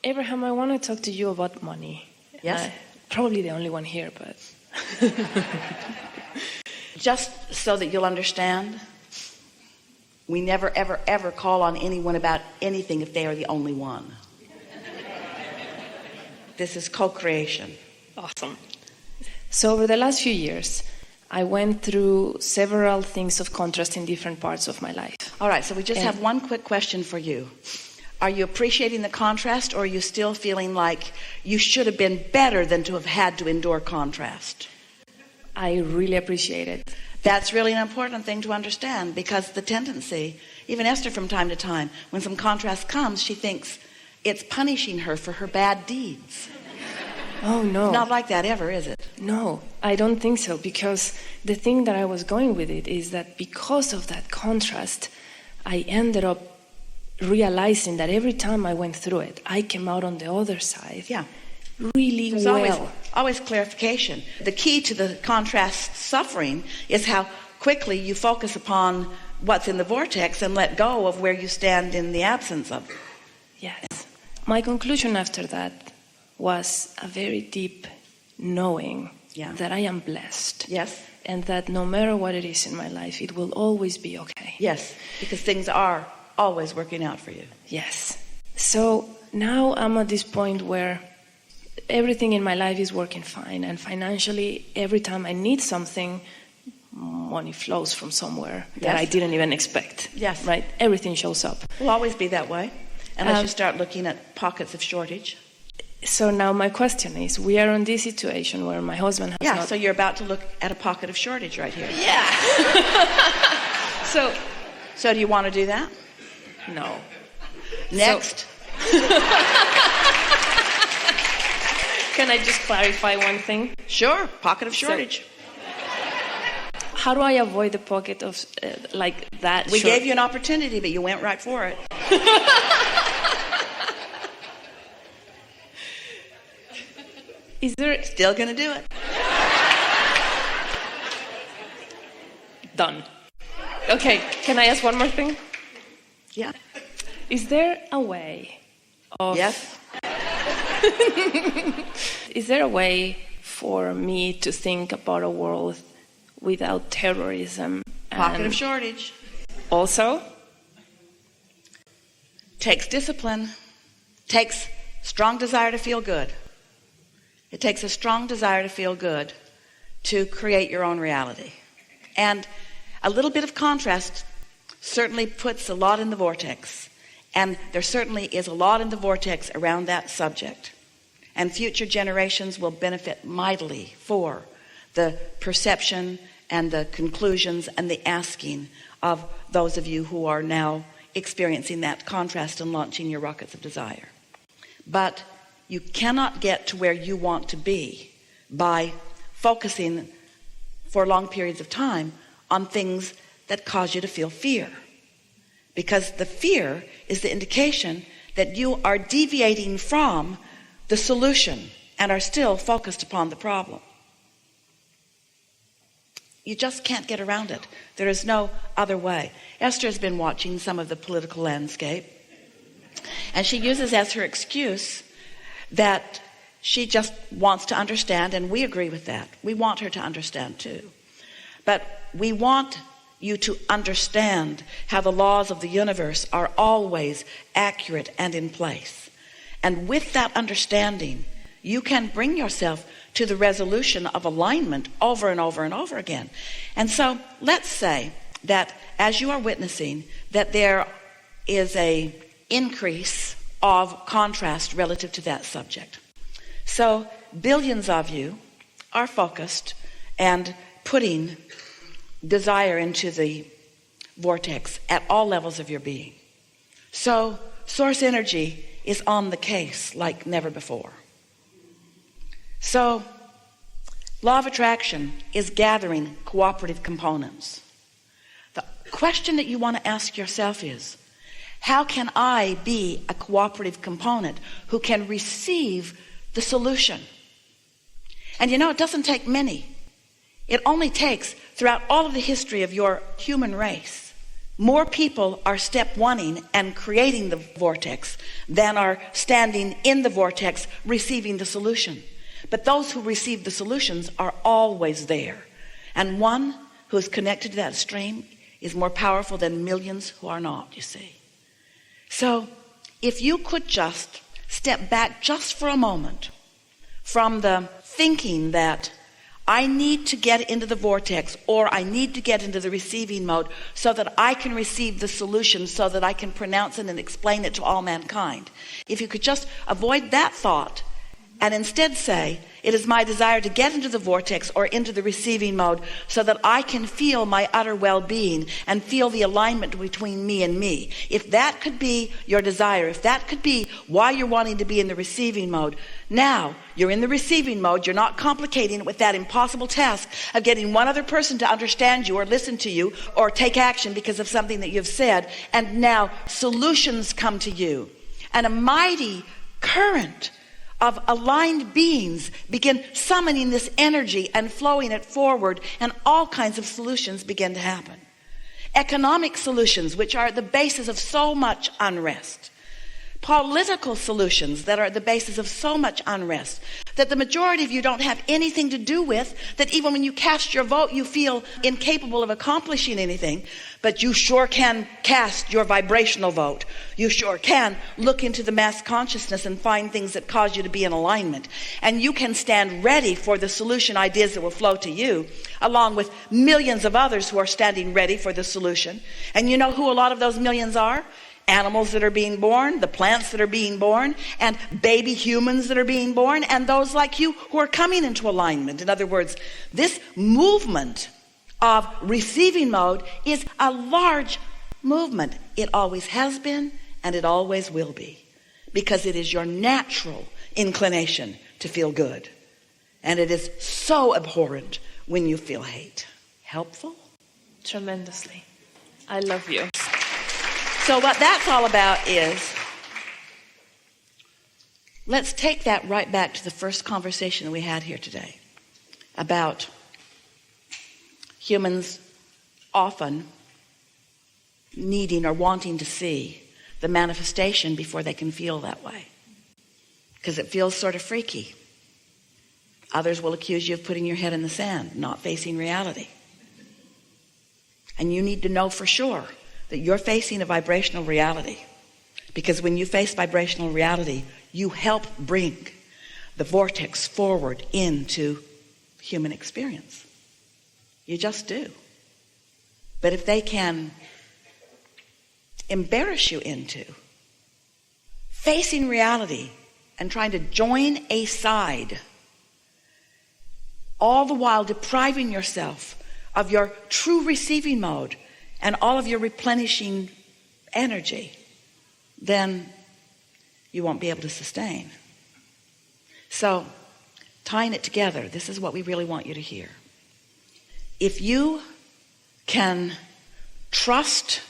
Abraham, I want to talk to you about money. Yes? Probably the only one here, but... Just so that you'll understand, we never, ever, ever call on anyone about anything if they are the only one. This is co-creation. Awesome. So over the last few years, I went through several things of contrast in different parts of my life. All right, so we just have one quick question for you. Are you appreciating the contrast, or are you still feeling like you should have been better than to have had to endure contrast? I really appreciate it. That's really an important thing to understand, because the tendency, even Esther from time to time, when some contrast comes, she thinks it's punishing her for her bad deeds. Oh, no. It's not like that ever, is it? No, I don't think so, because the thing that I was going with it is that because of that contrast, I ended up realizing that every time I went through it, I came out on the other side. Yeah. Really There's well. always clarification. The key to the contrast suffering is how quickly you focus upon what's in the vortex and let go of where you stand in the absence of it. Yes. My conclusion after that was a very deep knowing that I am blessed. Yes. And that no matter what it is in my life, it will always be okay. Yes, because things are always working out for you. Yes. So now I'm at this point where everything in my life is working fine, and financially, every time I need something, money flows from somewhere that I didn't even expect. Yes. Right? Everything shows up. It will always be that way, unless you start looking at pockets of shortage. So now my question is, we are in this situation where my husband has not... so you're about to look at a pocket of shortage right here. Yeah. So do you want to do that? No. Next. Can I just clarify one thing? Sure, pocket of shortage. How do I avoid the pocket of like that? We gave you an opportunity, but you went right for it. Is there... Still going to do it. Done. Okay, can I ask one more thing? Yeah. Is there a way of... Yes. Is there a way for me to think about a world without terrorism? Pocket of shortage. Also? Takes discipline. Takes strong desire to feel good. It takes a strong desire to feel good to create your own reality. And a little bit of contrast certainly puts a lot in the vortex. And there certainly is a lot in the vortex around that subject. And future generations will benefit mightily for the perception and the conclusions and the asking of those of you who are now experiencing that contrast and launching your rockets of desire. But you cannot get to where you want to be by focusing for long periods of time on things that cause you to feel fear. Because the fear is the indication that you are deviating from the solution and are still focused upon the problem. You just can't get around it. There is no other way. Esther has been watching some of the political landscape, and she uses as her excuse that she just wants to understand, and we agree with that. We want her to understand too. But we want you to understand how the laws of the universe are always accurate and in place. And with that understanding, you can bring yourself to the resolution of alignment over and over and over again. And so let's say that as you are witnessing that there is a increase of contrast relative to that subject. So billions of you are focused and putting desire into the vortex at all levels of your being. So source energy is on the case like never before. So law of attraction is gathering cooperative components. The question that you want to ask yourself is, how can I be a cooperative component who can receive the solution? And you know, it doesn't take many. It only takes, throughout all of the history of your human race, more people are step oneing and creating the vortex than are standing in the vortex receiving the solution. But those who receive the solutions are always there. And one who is connected to that stream is more powerful than millions who are not, you see. So if you could just step back just for a moment from the thinking that I need to get into the vortex, or I need to get into the receiving mode so that I can receive the solution, so that I can pronounce it and explain it to all mankind. If you could just avoid that thought and instead say, it is my desire to get into the vortex or into the receiving mode so that I can feel my utter well-being and feel the alignment between me and me. If that could be your desire, if that could be why you're wanting to be in the receiving mode, now you're in the receiving mode. You're not complicating it with that impossible task of getting one other person to understand you or listen to you or take action because of something that you've said. And now solutions come to you, and a mighty current of aligned beings begin summoning this energy and flowing it forward, and all kinds of solutions begin to happen. Economic solutions, which are the basis of so much unrest. Political solutions that are at the basis of so much unrest that the majority of you don't have anything to do with, that even when you cast your vote you feel incapable of accomplishing anything. But you sure can cast your vibrational vote. You sure can look into the mass consciousness and find things that cause you to be in alignment, and you can stand ready for the solution ideas that will flow to you, along with millions of others who are standing ready for the solution. And you know who a lot of those millions are? Animals that are being born, the plants that are being born, and baby humans that are being born, and those like you who are coming into alignment. In other words, this movement of receiving mode is a large movement. It always has been, and it always will be, because it is your natural inclination to feel good. And it is so abhorrent when you feel hate. Helpful? Tremendously. I love you. So what that's all about is, let's take that right back to the first conversation that we had here today about humans often needing or wanting to see the manifestation before they can feel that way, because it feels sort of freaky. Others will accuse you of putting your head in the sand, not facing reality. And you need to know for sure that you're facing a vibrational reality, because when you face vibrational reality, you help bring the vortex forward into human experience. You just do. But if they can embarrass you into facing reality and trying to join a side, all the while depriving yourself of your true receiving mode and all of your replenishing energy, then you won't be able to sustain. So, tying it together, this is what we really want you to hear. If you can trust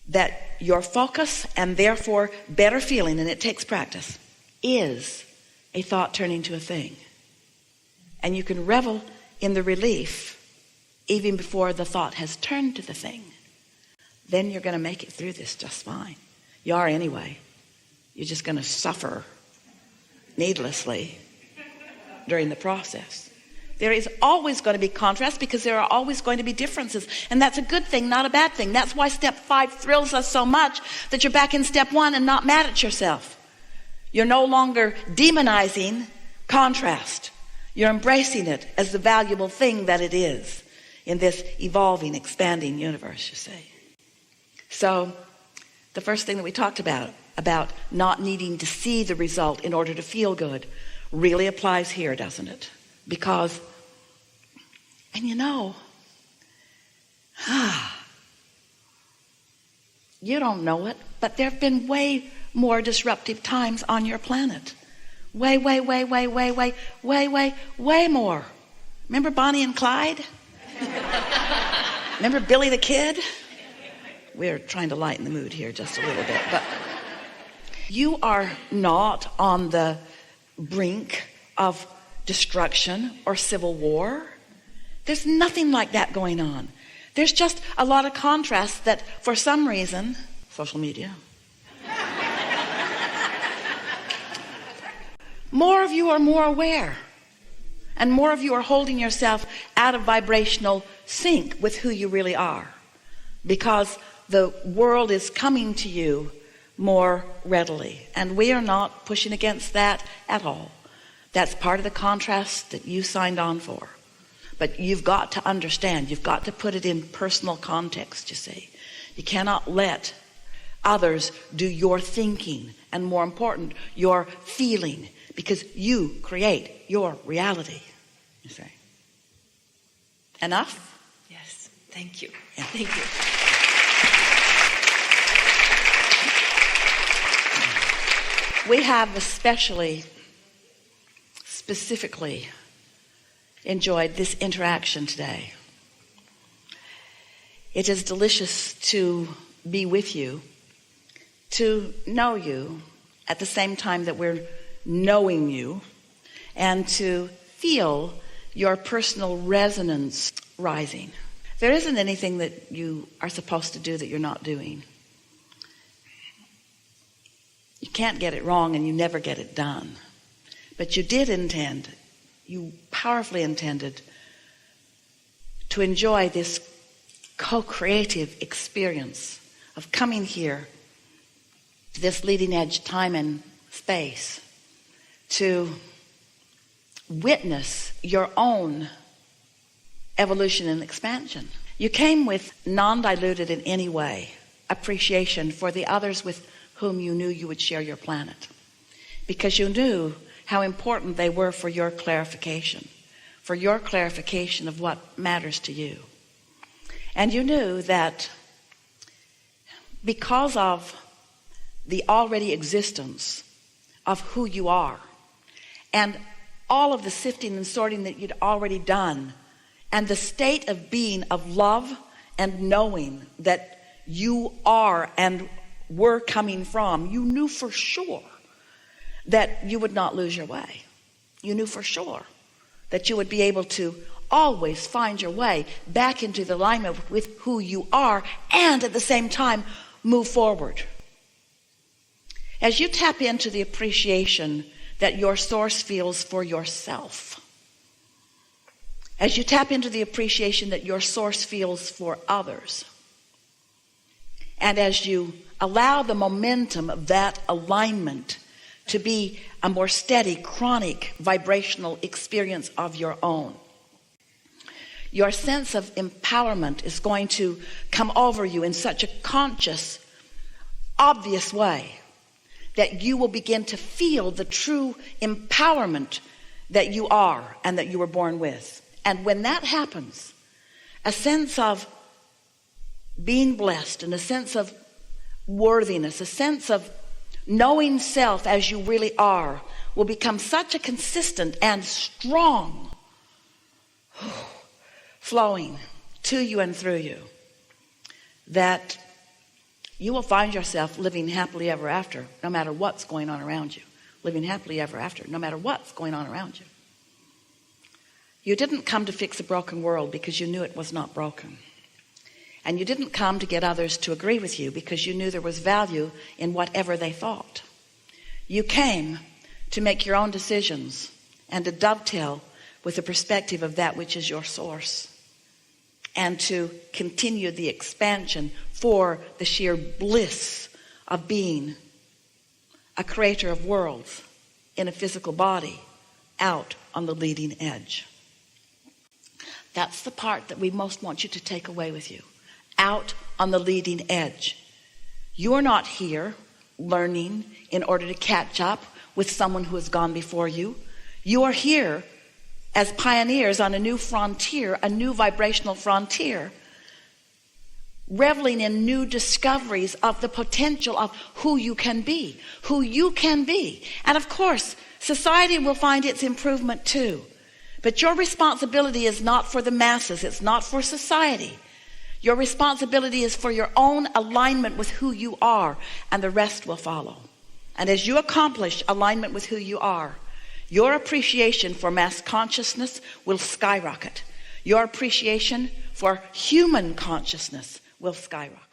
that your focus and therefore better feeling, and it takes practice, is a thought turning to a thing, and you can revel in the relief even before the thought has turned to the thing, then you're going to make it through this just fine. You are anyway. You're just going to suffer needlessly during the process. There is always going to be contrast, because there are always going to be differences, and that's a good thing, not a bad thing. That's why step 5 thrills us so much, that you're back in step 1 and not mad at yourself. You're no longer demonizing contrast. You're embracing it as the valuable thing that it is in this evolving, expanding universe, you see. So the first thing that we talked about not needing to see the result in order to feel good, really applies here, doesn't it? Because, and you know, you don't know it, but there have been way more disruptive times on your planet. Way more. Remember Bonnie and Clyde? Remember Billy the Kid? We're trying to lighten the mood here just a little bit, but you are not on the brink of destruction or civil war. There's nothing like that going on. There's just a lot of contrast that for some reason, social media, more of you are more aware, and more of you are holding yourself out of vibrational sync with who you really are, because the world is coming to you more readily, and we are not pushing against that at all. That's part of the contrast that you signed on for. But you've got to understand, you've got to put it in personal context, you see. You cannot let others do your thinking, and more important, your feeling, because you create your reality, you see. Enough? Yes, thank you. Yeah. Thank you. We have specifically enjoyed this interaction today. It is delicious to be with you, to know you at the same time that we're knowing you, and to feel your personal resonance rising. There isn't anything that you are supposed to do that you're not doing. You can't get it wrong, and you never get it done. But you did intend, you powerfully intended to enjoy this co-creative experience of coming here to this leading edge time and space to witness your own evolution and expansion. You came with non-diluted in any way appreciation for the others with whom you knew you would share your planet, because you knew how important they were for your clarification of what matters to you. And you knew that because of the already existence of who you are, and all of the sifting and sorting that you'd already done, and the state of being of love and knowing that you are and were coming from, you knew for sure that you would not lose your way. You knew for sure that you would be able to always find your way back into the alignment with who you are, and at the same time move forward. As you tap into the appreciation that your source feels for yourself, as you tap into the appreciation that your source feels for others, and as you allow the momentum of that alignment to be a more steady, chronic, vibrational experience of your own, your sense of empowerment is going to come over you in such a conscious, obvious way that you will begin to feel the true empowerment that you are and that you were born with. And when that happens, a sense of being blessed and a sense of worthiness, a sense of knowing self as you really are, will become such a consistent and strong flowing to you and through you that you will find yourself living happily ever after, no matter what's going on around you. Living happily ever after, no matter what's going on around you. You didn't come to fix a broken world because you knew it was not broken. And you didn't come to get others to agree with you because you knew there was value in whatever they thought. You came to make your own decisions and to dovetail with the perspective of that which is your source, and to continue the expansion for the sheer bliss of being a creator of worlds in a physical body out on the leading edge. That's the part that we most want you to take away with you. Out on the leading edge. You're not here learning in order to catch up with someone who has gone before you. You are here as pioneers on a new frontier, a new vibrational frontier, reveling in new discoveries of the potential of who you can be. And of course, society will find its improvement too. But your responsibility is not for the masses. It's not for society. Your responsibility is for your own alignment with who you are, and the rest will follow. And as you accomplish alignment with who you are, your appreciation for mass consciousness will skyrocket. Your appreciation for human consciousness will skyrocket.